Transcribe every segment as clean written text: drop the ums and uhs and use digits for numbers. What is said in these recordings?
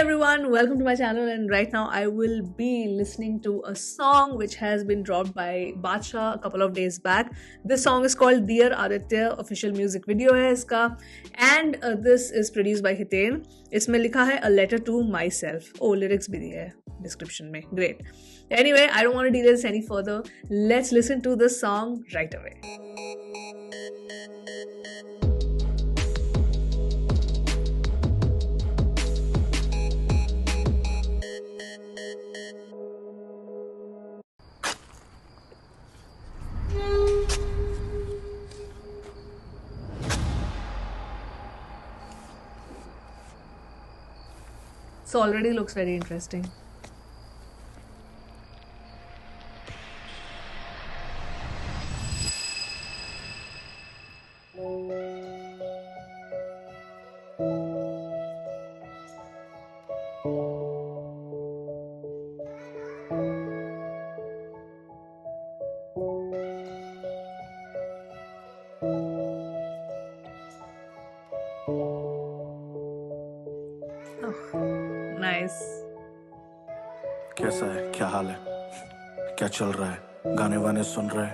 everyone, welcome to my channel. And right now, I will be listening to a song which has been dropped by Badshah a couple of days back. This song is called Dear Aditya. Official music video है इसका, and this is produced by Hiten. इसमें लिखा है A Letter to Myself. Oh, lyrics भी दिए है description में. Great. Anyway, I don't want to delay this any further. Let's listen to this song right away. So already looks very interesting. Oh, nice. कैसा है, क्या हाल है, क्या चल रहा है, गाने वाने सुन रहा है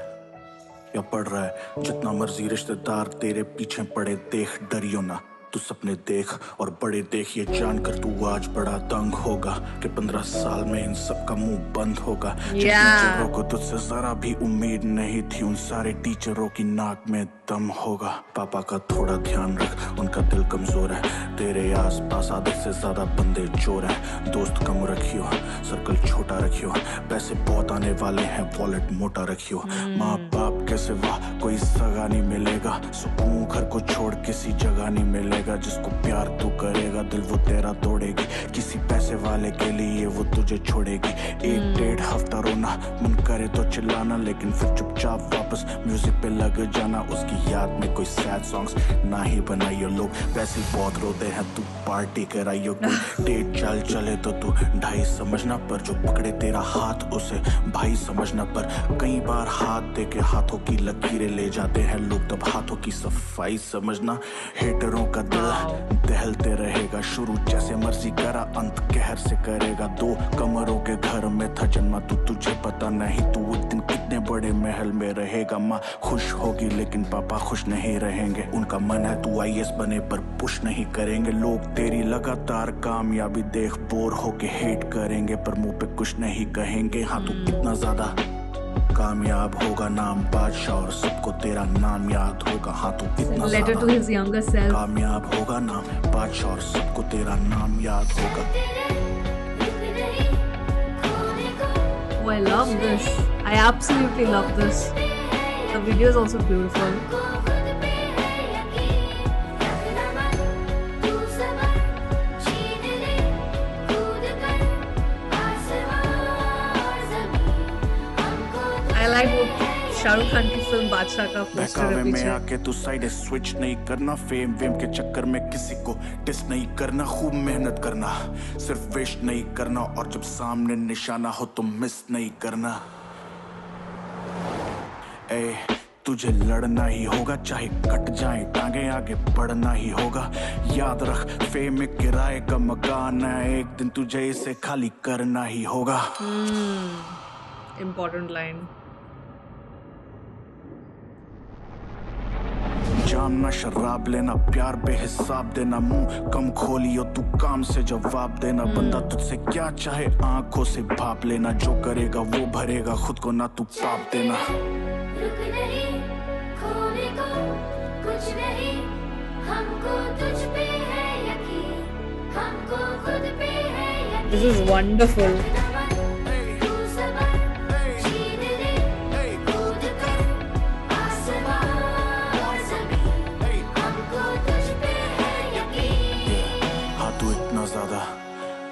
या पढ़ रहा है? जितना मर्जी रिश्तेदार तेरे पीछे पड़े, देख डरियो ना, तू सपने देख और बड़े देख। ये जानकर तू आज बड़ा तंग होगा कि 15 साल में इन सब का मुंह बंद होगा। जिन टीचरों को तुझसे जरा भी उम्मीद नहीं थी, उन सारे टीचरों की नाक में दम होगा। पापा का थोड़ा ध्यान रख, उनका दिल कमजोर है, तेरे आस पास आदत से ज्यादा बंदे चोर हैं। दोस्त कम रखियो, सर्कल छोटा रखियो, पैसे बहुत आने वाले हैं, वॉलेट मोटा रखियो। माँ बाप कैसे वाह, कोई सगा नहीं मिलेगा, सुकून घर को छोड़ किसी जगह नहीं मिलेगा। जिसको प्यार तू करेगा दिल वो तेरा तोड़ेगी, किसी पैसे वाले के लिए वो तुझे छोड़ेगी। 1-1.5 हफ्ता रोना, मन करे तो चिल्लाना, लेकिन फिर चुपचाप वापस म्यूजिक पे लग जाना। उसकी याद में कोई सैड सॉन्ग्स ना ही बनाइयो, लोग वैसे बहुत रोते हैं, तू पार्टी कराइयो। कोई डेट चाल चले तो तू ढाई समझना, पर जो पकड़े तेरा हाथ उसे भाई समझना। पर कई बार हाथ दे के हाथों की लकीरें ले जाते हैं लोग, तब हाथों की सफाई समझना। हेटरों का दिल दहलते रहेगा, शुरू जैसे मर्जी करा, अंत कहर से करेगा। 2 कमरों के घर में था जन्मा तू, तुझे पता नहीं तू एक दिन कितने बड़े महल में रहेगा। माँ खुश होगी लेकिन पापा खुश नहीं रहेंगे, उनका मन है तू IAS बने पर पुश नहीं करेंगे। लोग तेरी लगातार कामयाबी देख बोर होके हेट करेंगे, पर मुंह पे कुछ नहीं कहेंगे। हाँ तू इतना ज्यादा कामयाब होगा, नाम बादशाह और सबको तेरा नाम याद होगा। हाँ तू इतना ज्यादा कामयाब होगा, नाम बादशाह और सबको तेरा नाम याद होगा। Oh, I love this. I absolutely love this. The video is also beautiful. I like वो शाहरुख खान की फिल्म बादशाह का पोस्टर है पीछे। में आके तू साइड स्विच नहीं करना, फेम वेम के चक्कर में किसी को डिस नहीं करना। खूब मेहनत करना, सिर्फ वेस्ट नहीं करना, और जब सामने निशाना हो तो मिस नहीं करना। ए तुझे लड़ना ही होगा, चाहे कट जाए टांगे, आगे बढ़ना ही होगा। याद रख फेम में किराए का मकान है, एक दिन तुझे इसे खाली करना ही होगा। Important line. जानना शराब लेना, प्यार बेहिसाब देना, मुंह कम खोलियो तू काम से जवाब देना। बंदा तुझसे क्या चाहे आंखों से भाप लेना, जो करेगा वो भरेगा, खुद को ना तू पाप देना। रुक नहीं, खोने को कुछ नहीं, हमको तुझ पे है यकीन, हमको खुद पे है यकीन। This is wonderful.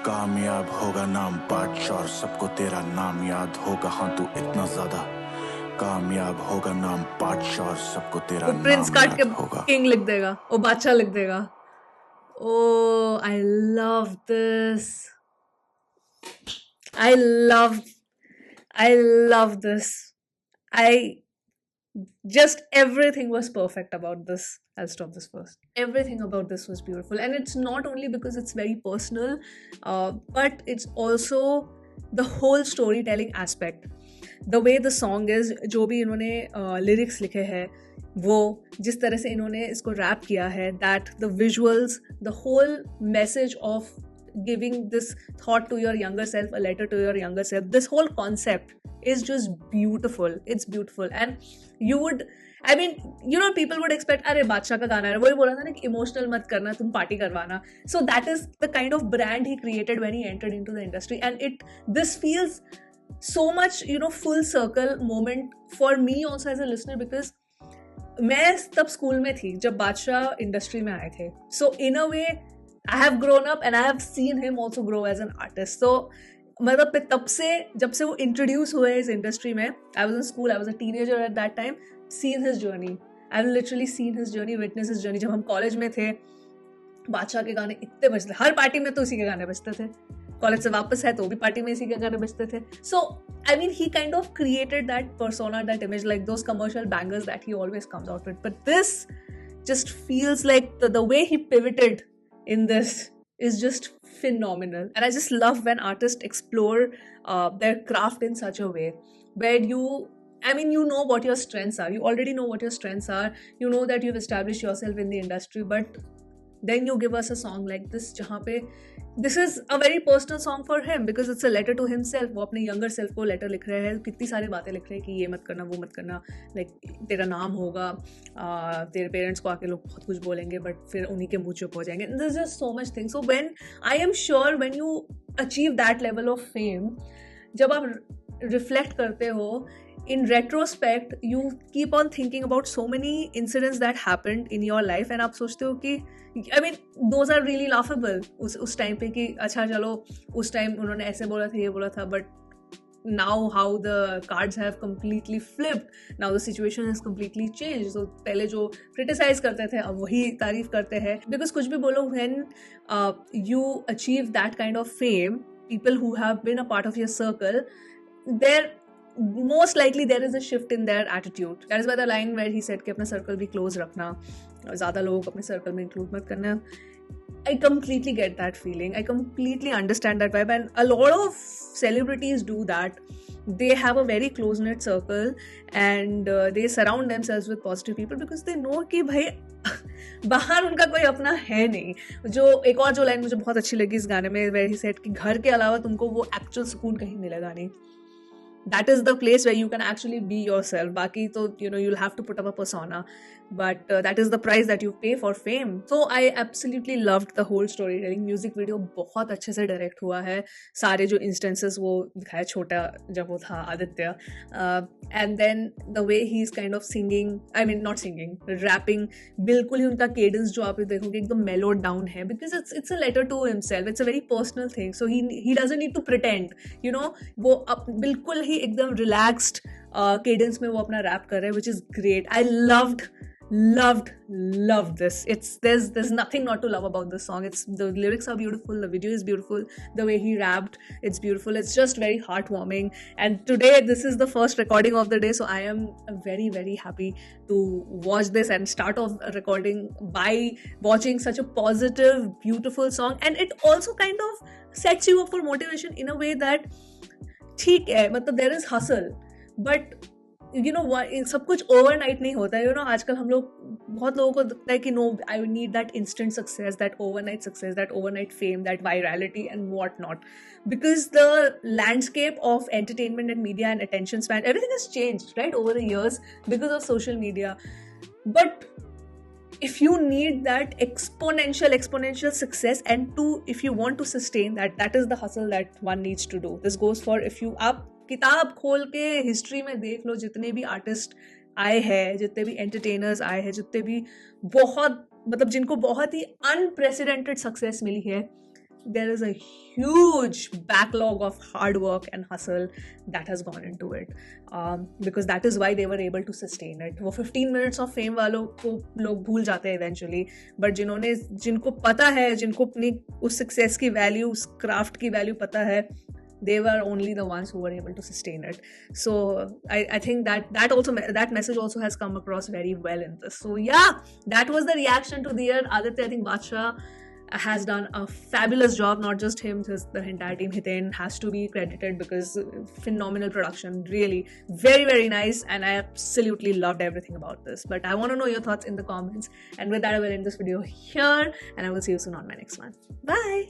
कामयाब होगा, नाम बादशाह और सबको तेरा नाम याद होगा। हाँ तू इतना ज्यादा कामयाब होगा, नाम बादशाह और सबको तेरा नाम प्रिंस काट के याद होगा। किंग लिख देगा, वो बादशाह लिख देगा। Oh, I love this. I love this. I just everything was perfect about this. I'll stop this first. Everything about this was beautiful, and it's not only because it's very personal, but it's also the whole storytelling aspect. The way the song is, जो भी इन्होंने lyrics लिखे हैं, वो जिस तरह से इन्होंने इसको रैप किया है, that the visuals, the whole message of giving this thought to your younger self, a letter to your younger self, this whole concept is just beautiful. It's beautiful. And you would, I mean, you know, people would expect, अरे बादशाह का गाना है, वही बोला था ना कि इमोशनल मत करना, तुम पार्टी करवाना. So that is the kind of brand he created when he entered into the industry. And this feels so much, you know, full circle moment for me also as a listener, because मैं तब school में थी जब बादशाह industry में आए थे. So in a way I have grown up and I have seen him also grow as an artist. So मतलब तब से जब से वो इंट्रोड्यूस हुए इस इंडस्ट्री में, I was in school, I was a teenager at that time, seen his journey. I've literally seen his journey, witnessed his journey. जब हम कॉलेज में थे, बादशाह के गाने इतने बजते, हर पार्टी में तो उसी के गाने बजते थे. कॉलेज से वापस है तो भी पार्टी में इसी के गाने बजते थे. So I mean, he kind of created that persona, that image, like those commercial bangers that he always comes out with. But this just feels like the way he pivoted in this is just phenomenal. And I just love when artists explore their craft in such a way where you know what your strengths are. You already know what your strengths are. You know that you've established yourself in the industry, but then you give us a song like this jahan pe this is a very personal song for him because it's a letter to himself. वो अपने younger self को letter लिख रहे हैं, कितनी सारी बातें लिख रहे हैं कि ये मत करना, वो मत करना, like तेरा नाम होगा, तेरे parents को आके लोग बहुत कुछ बोलेंगे, but फिर उन्हीं के मुँह चुप हो जाएंगे. And there's just so much things. So when I am sure when you achieve that level of fame, जब आप reflect करते हो, in retrospect you keep on thinking about so many incidents that happened in your life and आप सोचते हो कि I mean those are really laughable उस time पे कि अच्छा चलो उस टाइम उन्होंने ऐसे बोला था, ये बोला था, but now how the cards have completely flipped. Now the situation has completely changed. So पहले जो criticize करते थे अब वही तारीफ करते हैं. Because कुछ भी बोलो, when you achieve that kind of fame, people who have been a part of your circle, they're most likely there is a shift in their attitude. That is why the line where he said कि अपना circle भी close रखना, ज़्यादा लोगों को अपने circle में include मत करना. I completely get that feeling. I completely understand that vibe, and a lot of celebrities do that. They have a very close-knit circle and they surround themselves with positive people because they know कि भाई बाहर उनका कोई अपना है नहीं. जो एक और जो लाइन मुझे बहुत अच्छी लगी इस गाने में, where he said कि घर के अलावा तुमको वो actual सुकून कहीं मिलेगा नहीं. That is the place where you can actually be yourself. Baki to, you know, you'll have to put up a persona, but that is the price that you pay for fame. So I absolutely loved the whole storytelling. Music video बहुत अच्छे से direct हुआ है. सारे जो instances वो दिखाया छोटा जब वो था Aditya, and then the way he's kind of singing, I mean not singing, rapping, बिल्कुल ही उनका cadence जो आप देखोगे एकदम mellowed down है, because it's a letter to himself. It's a very personal thing. So he doesn't need to pretend, you know. वो बिल्कुल ही एकदम relaxed cadence में वो अपना rap कर रहे हैं, which is great. I loved this. There's nothing not to love about this song. The lyrics are beautiful, the video is beautiful, the way he rapped, it's beautiful. It's just very heartwarming. And today this is the first recording of the day, so I am very, very happy to watch this and start off a recording by watching such a positive, beautiful song. And it also kind of sets you up for motivation in a way that ठीक है, मतलब there is hustle, but you know what, सब कुछ overnight नहीं होता है. You know, आजकल हम लोग बहुत लोगों को लगता है कि no, I need that instant success, that overnight fame, that virality and what not, because the landscape of entertainment and media and attention span, everything has changed, right, over the years because of social media. But if you need that exponential success, and if you want to sustain that is the hustle that one needs to do. This goes for, if you आप किताब खोल के history में देख लो, जितने भी artist आए हैं, जितने भी एंटरटेनर्स आए हैं, जितने भी बहुत मतलब जिनको बहुत ही अनप्रेसिडेंटेड सक्सेस मिली है, there is a huge backlog of hard work and hustle that has gone into it, because that is why they were able to sustain it. वो 15 minutes of fame वालों को लोग भूल जाते हैं eventually, but जिनको पता है, जिनको अपनी उस success की value, उस craft की value पता है, they were only the ones who were able to sustain it. So I think that message also has come across very well in this. So yeah, that was the reaction to Dear Aditya. I think Badshah has done a fabulous job. Not just him, just the entire team. Hiten has to be credited because phenomenal production, really very, very nice, and I absolutely loved everything about this. But I want to know your thoughts in the comments, and with that I will end this video here, and I will see you soon on my next one. Bye.